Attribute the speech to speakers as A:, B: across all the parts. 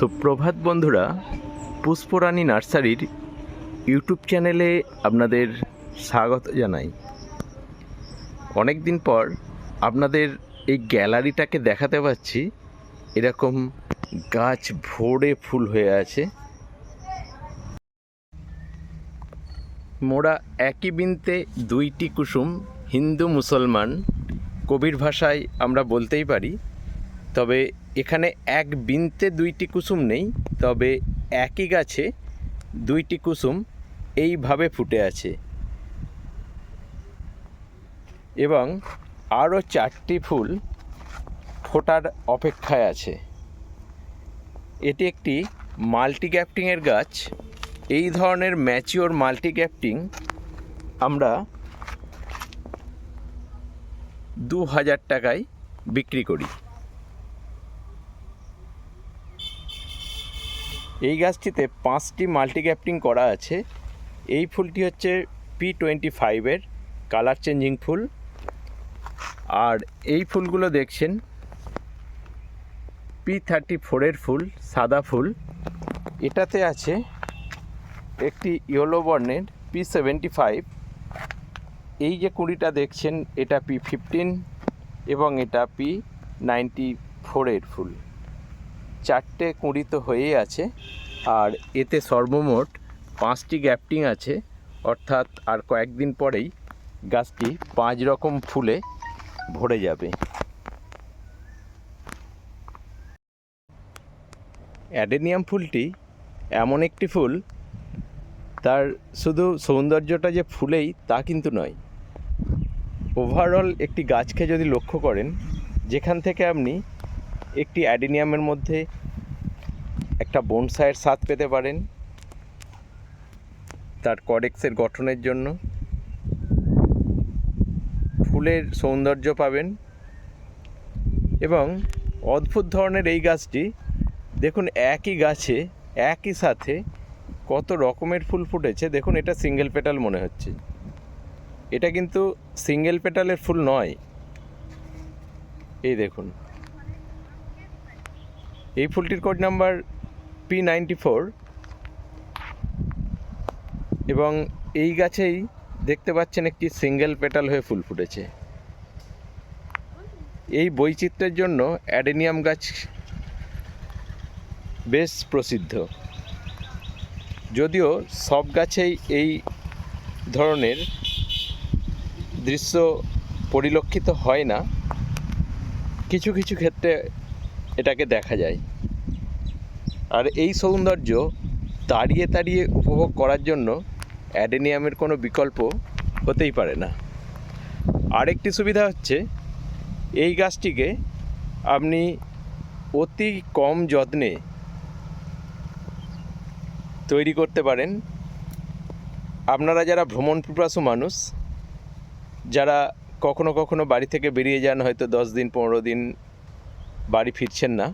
A: সুপ্রভাত বন্ধুরা, পুষ্পরানী নার্সারির ইউটিউব চ্যানেলে আপনাদের স্বাগত জানাই। অনেক দিন পর আপনাদের এই গ্যালারিটাকে দেখাতে পাচ্ছি। এরকম গাছ ভরে ফুল হয়ে আছে। মোরা একই বৃন্তে দুইটি কুসুম, হিন্দু মুসলমান কবির ভাষায় আমরা বলতেই পারি। তবে এখানে এক বৃন্তে দুইটি কুসুম নেই, তবে একই গাছে দুইটি কুসুম এইভাবে ফুটে আছে এবং আরও 4টি ফুল ফোটার অপেক্ষায় আছে। এটি একটি মাল্টিগ্যাফটিংয়ের গাছ। এই ধরনের ম্যাচিওর মাল্টিগ্যাফটিং আমরা 2000 টাকায় বিক্রি করি। এই গাছটিতে 5টি মাল্টিগ্যাফটিং করা আছে। এই ফুলটি হচ্ছে P25-এর কালার চেঞ্জিং ফুল, আর এই ফুলগুলো দেখছেন P34-এর ফুল, সাদা ফুল। এটাতে আছে একটি ইয়েলো বর্ণের P75। এই যে কুঁড়িটা দেখছেন এটা P15 এবং এটা P94-এর ফুল। 4টে কুঁড়ি তো হয়েই আছে, আর এতে সর্বমোট 5টি গ্যাফটিং আছে। অর্থাৎ আর কয়েকদিন পরেই গাছটি 5 রকম ফুলে ভরে যাবে। অ্যাডেনিয়াম ফুলটি এমন একটি ফুল, তার শুধু সৌন্দর্যটা যে ফুলেই তা কিন্তু নয়। ওভারঅল একটি গাছকে যদি লক্ষ্য করেন, যেখান থেকে আপনি একটি অ্যাডেনিয়ামের মধ্যে একটা বনসাইয়ের স্বাদ পেতে পারেন, তার কডেক্সের গঠনের জন্য ফুলের সৌন্দর্য পাবেন। এবং অদ্ভুত ধরনের এই গাছটি দেখুন, একই গাছে একই সাথে কত রকমের ফুল ফুটেছে। দেখুন, এটা সিঙ্গেল পেটাল মনে হচ্ছে, এটা কিন্তু সিঙ্গেল পেটালের ফুল নয়। এই দেখুন, এই ফুলটির কোড নাম্বার P94 এবং এই গাছেই দেখতে পাচ্ছেন একটি সিঙ্গেল পেটাল হয়ে ফুল ফুটেছে। এই বৈচিত্র্যের জন্য অ্যাডেনিয়াম গাছ বেশ প্রসিদ্ধ। যদিও সব গাছেই এই ধরনের দৃশ্য পরিলক্ষিত হয় না, কিছু কিছু ক্ষেত্রে এটাকে দেখা যায়। আর এই সৌন্দর্য দাঁড়িয়ে দাঁড়িয়ে উপভোগ করার জন্য অ্যাডেনিয়ামের কোনো বিকল্প হতেই পারে না। আরেকটি সুবিধা হচ্ছে, এই গাছটিকে আপনি অতি কম যত্নে তৈরি করতে পারেন। আপনারা যারা ভ্রমণ পিপাসু মানুষ, যারা কখনো কখনো বাড়ি থেকে বেরিয়ে যান, হয়তো 10 দিন 15 দিন বাড়ি ফিরছেন না,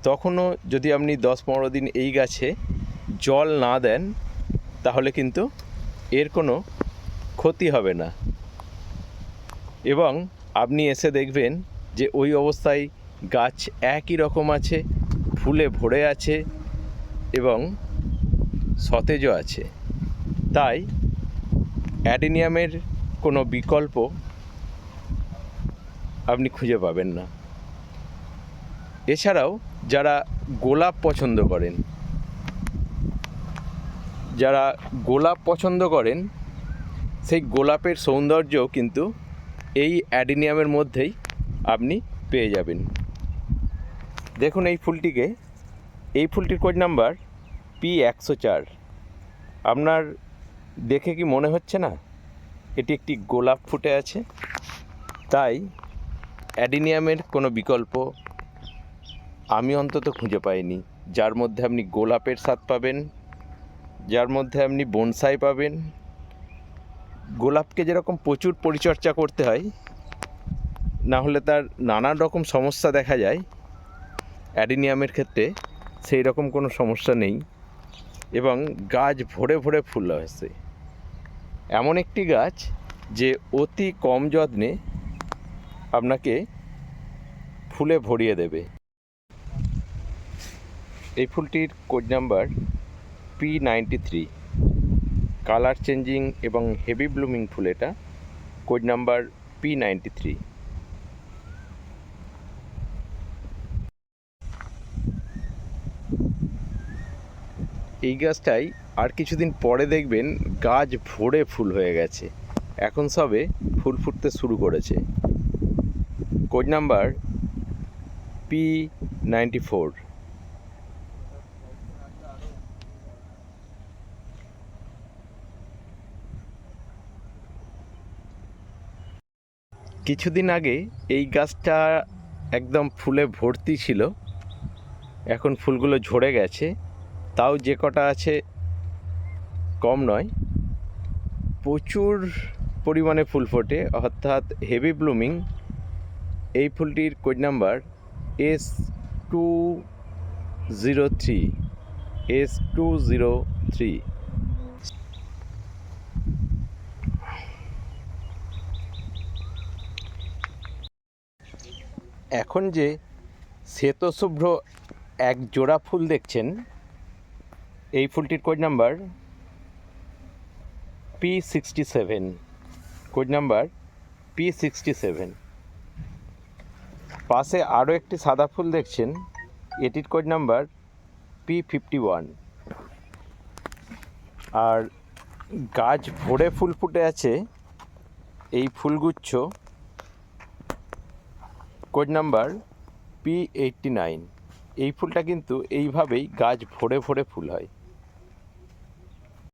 A: তখনও যদি আপনি 10-15 দিন এই গাছে জল না দেন, তাহলে কিন্তু এর কোনো ক্ষতি হবে না। এবং আপনি এসে দেখবেন যে ওই অবস্থায় গাছ একই রকম আছে, ফুলে ভরে আছে এবং সতেজও আছে। তাই অ্যাডেনিয়ামের কোনো বিকল্প আপনি খুঁজে পাবেন না। এছাড়াও যারা গোলাপ পছন্দ করেন, সেই গোলাপের সৌন্দর্যও কিন্তু এই অ্যাডেনিয়ামের মধ্যেই আপনি পেয়ে যাবেন। দেখুন এই ফুলটির কোড নাম্বার P104। আপনার দেখে কি মনে হচ্ছে না এটি একটি গোলাপ ফুটে আছে? তাই অ্যাডেনিয়ামের কোনো বিকল্প আমি অন্তত খুঁজে পাইনি, যার মধ্যে আপনি গোলাপের স্বাদ পাবেন, যার মধ্যে আপনি বনসাই পাবেন। গোলাপকে যেরকম প্রচুর পরিচর্যা করতে হয়, না হলে তার নানান রকম সমস্যা দেখা যায়, অ্যাডেনিয়ামের ক্ষেত্রে সেই রকম কোনো সমস্যা নেই এবং গাছ ভরে ভরে ফুল হয়েছে। এমন একটি গাছ যে অতি কম যত্নে আপনাকে ফুলে ভরিয়ে দেবে। এই ফুলটির code number P93, colour changing এবং হেভি ব্লুমিং ফুল। এটা কোড নাম্বার P93। এই গাছটাই আর কিছুদিন পরে দেখবেন গাছ ভরে ফুল হয়ে গেছে, এখন সবে ফুল ফুটতে শুরু করেছে। Code number P94। কিছুদিন আগে এই গাছটা একদম ফুলে ভর্তি ছিল, এখন ফুলগুলো ঝরে গেছে, তাও যে কটা আছে কম নয়, প্রচুর পরিমাণে ফুল ফোটে, অর্থাৎ হেভি ব্লুমিং। এই ফুলটির কোড নাম্বার S203। এখন যে শ্বেতশুভ্র এক জোড়া ফুল দেখছেন, এই ফুলটির code number P67। Code number P67। পাশে আরও একটি সাদা ফুল দেখছেন, এটির কোড নাম্বার P51। আর গাছ ভরে ফুল ফুটে আছে এই ফুলগুচ্ছ, কোড নাম্বার P89। এই ফুলটা কিন্তু এইভাবেই গাছ ভরে ভরে ফুল হয়।